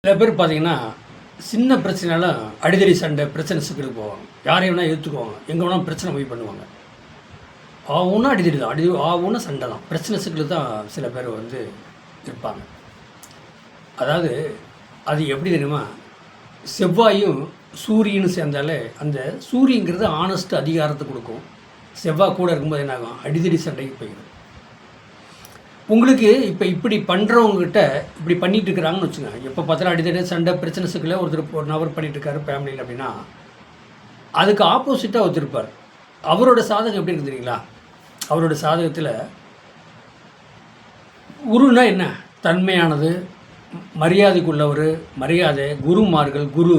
சில பேர் பார்த்தீங்கன்னா, சின்ன பிரச்சனைனாலும் அடிதடி சண்டை, பிரச்சனை சிக்கலுக்கு போவாங்க. யாரையும் வேணால் ஏற்றுக்குவாங்க. எங்கே வேணாலும் பிரச்சனை போய் பண்ணுவாங்க. ஆவுன்னா அடிதடி தான். ஆவுன்னா சண்டை தான். பிரச்சனை சிக்கலுக்கு தான் சில பேர் வந்து இருப்பாங்க. அதாவது அது எப்படி தெரியுமா? செவ்வாயும் சூரியனும் சேர்ந்தாலே அந்த சூரியங்கிறது ஆனஸ்ட் அதிகாரத்தை கொடுக்கும். செவ்வாய் கூட இருக்கும்போது என்ன ஆகும்? அடிதடி சண்டைக்கு போயிடும். உங்களுக்கு இப்போ இப்படி பண்ணுறவங்ககிட்ட இப்படி பண்ணிகிட்டு இருக்கிறாங்கன்னு வச்சுக்கோங்க. எப்போ பார்த்தாலும் அடித்தடி சண்டை பிரச்சனை சிக்கல ஒரு நபர் பண்ணிகிட்ருக்காரு ஃபேமிலியில் அப்படின்னா, அதுக்கு ஆப்போசிட்டாக ஒருத்தர் இருப்பார். அவரோட சாதகம் எப்படி இருக்குது தெரியுங்களா? அவரோட சாதகத்தில் குருன்னா என்ன? தன்மையானது, மரியாதைக்குள்ளவர், மரியாதை, குருமார்கள், குரு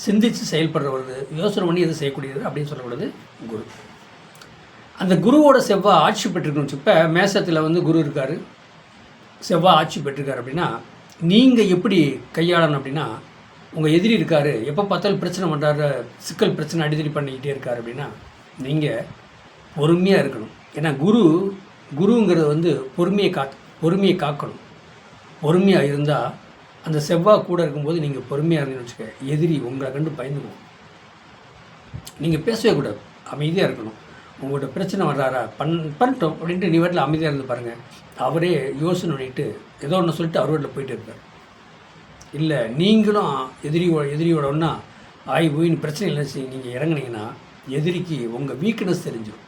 சிந்தித்து செயல்படுறவர், யோசனை பண்ணி எது செய்யக்கூடியது அப்படின்னு சொல்லப்படுது குரு. அந்த குருவோட செவ்வாய் ஆட்சி பெற்றிருக்கணும். இப்போ மேசத்தில் வந்து குரு இருக்கார், செவ்வாய் ஆட்சி பெற்றிருக்கார் அப்படின்னா, நீங்கள் எப்படி கையாளணும் அப்படின்னா, உங்கள் எதிரி இருக்கார், எப்போ பார்த்தாலும் பிரச்சனை பண்ணுறாரு, சிக்கல் பிரச்சனை அடிதடி பண்ணிக்கிட்டே இருக்கார் அப்படின்னா, நீங்கள் பொறுமையாக இருக்கணும். ஏன்னா குருங்கிறது வந்து பொறுமையை காக்கணும். பொறுமையாக இருந்தால் அந்த செவ்வாய் கூட இருக்கும்போது நீங்கள் பொறுமையாக இருந்தீங்கன்னு வச்சுக்க, எதிரி உங்களை கண்டு பயந்துக்குவோம். நீங்கள் பேசவே கூடாது, அமைதியாக இருக்கணும். உங்கள்கிட்ட பிரச்சனை வர்றாரா பண்ணிட்டோம் அப்படின்ட்டு நீ வீட்டில் அமைதியாக இருந்து பாருங்கள். அவரே யோசனை பண்ணிட்டு ஏதோ ஒன்று சொல்லிட்டு அவர் வீட்டில் போயிட்டு இருப்பார். இல்லை நீங்களும் எதிரியோட ஒன்றா போயின்னு பிரச்சனை இல்லை நீங்கள் இறங்குனீங்கன்னா எதிரிக்கு உங்கள் வீக்னஸ் தெரிஞ்சிடும்.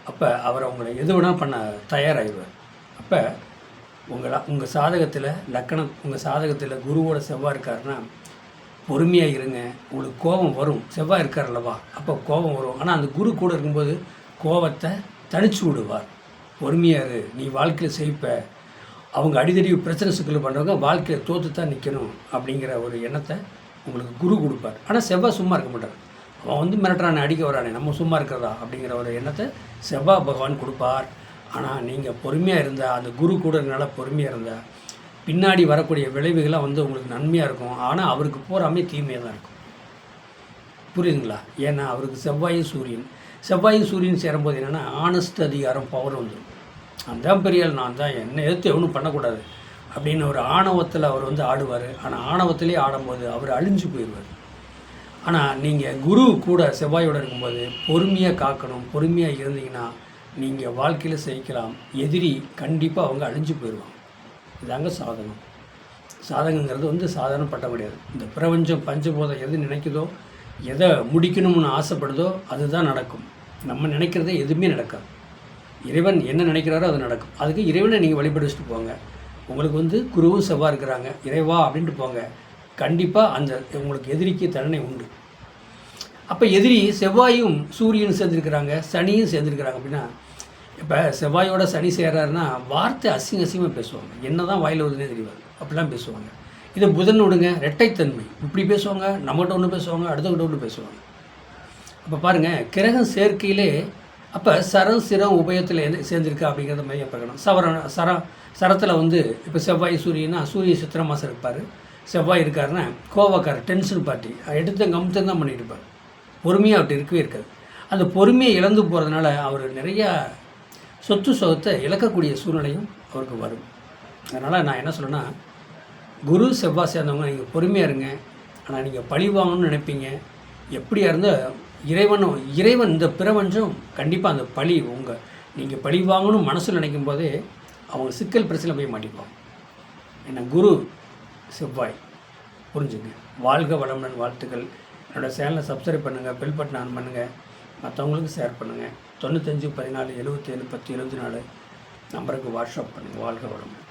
அப்போ அவரை உங்களை எது வேணால் பண்ண தயாராகிடுவார். அப்போ உங்கள் சாதகத்தில் லக்கணம், உங்கள் சாதகத்தில் குருவோட செவ்வாய் இருக்காருன்னா பொறுமையாக இருங்க. உங்களுக்கு கோபம் வரும், செவ்வாய் இருக்கார் அல்லவா, அப்போ கோபம் வரும். ஆனால் அந்த குரு கூட இருக்கும்போது கோபத்தை தணிச்சு விடுவார். பொறுமையாக நீ வாழ்க்கையில் செய்ப்ப. அவங்க அடிதடி பிரச்சனை சிக்கல் பண்ணுறவங்க வாழ்க்கையில் தோற்று தான் நிற்கணும் அப்படிங்கிற ஒரு எண்ணத்தை உங்களுக்கு குரு கொடுப்பார். ஆனால் செவ்வாய் சும்மா இருக்க மாட்டார். அவன் வந்து மிரட்டுறானே, அடிக்க வரானே, நம்ம சும்மா இருக்கிறதா அப்படிங்கிற ஒரு எண்ணத்தை செவ்வாய் பகவான் கொடுப்பார். ஆனால் நீங்கள் பொறுமையாக இருந்தால், அந்த குரு கூட இருந்தால பொறுமையாக இருந்தால், பின்னாடி வரக்கூடிய விளைவுகள்லாம் வந்து உங்களுக்கு நன்மையாக இருக்கும். ஆனால் அவருக்கு போகாமே தீமையாக தான் இருக்கும். புரியுதுங்களா? ஏன்னா அவருக்கு செவ்வாயும் சூரியன் சேரும்போது என்னென்னா ஆனஸ்ட் அதிகாரம் பவர் வந்துடும். அதுதான் பெரிய ஆள், நான் தான், என்ன எதிர்த்து எவனும் பண்ணக்கூடாது அப்படின்னு ஒரு ஆணவத்தில் அவர் வந்து ஆடுவார். ஆனால் ஆணவத்திலே ஆடும்போது அவர் அழிஞ்சு போயிடுவார். ஆனால் நீங்கள் குரு கூட செவ்வாயோடு இருக்கும்போது பொறுமையாக காக்கணும். பொறுமையாக இருந்தீங்கன்னா நீங்கள் வாழ்க்கையில் ஜெயிக்கலாம். எதிரி கண்டிப்பாக அவங்க அழிஞ்சு போயிடுவாங்க. இதாங்க சாதகம். சாதகங்கிறது வந்து சாதாரணப்பட்ட முடியாது. இந்த பிரபஞ்சம் பஞ்சபோதம் எது நினைக்குதோ, எதை முடிக்கணும்னு ஆசைப்படுதோ அதுதான் நடக்கும். நம்ம நினைக்கிறதே எதுவுமே நடக்காது. இறைவன் என்ன நினைக்கிறாரோ அது நடக்கும். அதுக்கு இறைவனை நீங்கள் வழிபட்டு வச்சுட்டு போங்க. உங்களுக்கு வந்து குருவும் செவ்வாய் இருக்கிறாங்க, இறைவா அப்படின்ட்டு போங்க. கண்டிப்பாக அந்த உங்களுக்கு எதிரிக்கு தண்டனை உண்டு. அப்போ எதிரி செவ்வாயும் சூரியனும் சேர்ந்துருக்கிறாங்க, சனியும் சேர்ந்துருக்கிறாங்க அப்படின்னா, இப்போ செவ்வாயோட சனி சேர்றாருன்னா வார்த்தை அசிங்கமாக பேசுவாங்க. என்ன தான் வாயில் வருதுன்னே தெரியாது, அப்படிலாம் பேசுவாங்க. இதை புதன் விடுங்க, இரட்டைத்தன்மை, இப்படி பேசுவாங்க, நம்மகிட்ட ஒன்று பேசுவாங்க, அடுத்தவங்கிட்ட ஒன்று பேசுவாங்க. அப்போ பாருங்கள், கிரகம் சேர்க்கையிலே அப்போ சிரம் உபயத்தில் சேர்ந்துருக்கா அப்படிங்கிறத மையம் பார்க்கணும். சரத்தில் வந்து இப்போ செவ்வாய் சூரியனா, சூரிய சித்திரை மாதம் இருப்பார், செவ்வாய் இருக்காருன்னா கோவக்காரர், டென்ஷன் பார்ட்டி, எடுத்து கம்முத்து தான் பண்ணிட்டு இருப்பார். பொறுமையாக அவர்கிட்ட இருக்கவே இருக்காது. அந்த பொறுமையை இழந்து போகிறதுனால அவர் நிறையா சொத்து சுகத்தை இழக்கக்கூடிய சூழ்நிலையும் அவருக்கு வரும். அதனால் நான் என்ன சொல்கிறேன்னா, குரு செவ்வாய் சேர்ந்தவங்க நீங்கள் பொறுமையாக இருங்க. ஆனால் நீங்கள் பழி வாங்கணும்னு நினைப்பீங்க. எப்படியா இருந்தால் இறைவன் இந்த பிரபஞ்சம் கண்டிப்பாக அந்த பழி நீங்கள் பழி வாங்கணும் மனசில் நினைக்கும் போதே அவங்க சிக்கல் பிரச்சனை போய் மாட்டிக்குவாங்க. ஏன்னா குரு செவ்வாய், புரிஞ்சுங்க. வாழ்க வளமுடன், வாழ்த்துக்கள். என்னோடய சேனலை சப்ஸ்கிரைப் பண்ணுங்கள், பெல் பட்டன் ஆன் பண்ணுங்கள், மற்றவங்களுக்கு ஷேர் பண்ணுங்கள். 95 14 77 10 74 நம்பருக்கு வாட்ஸ்அப் பண்ணுங்கள். வாழ்க வளமுடன்.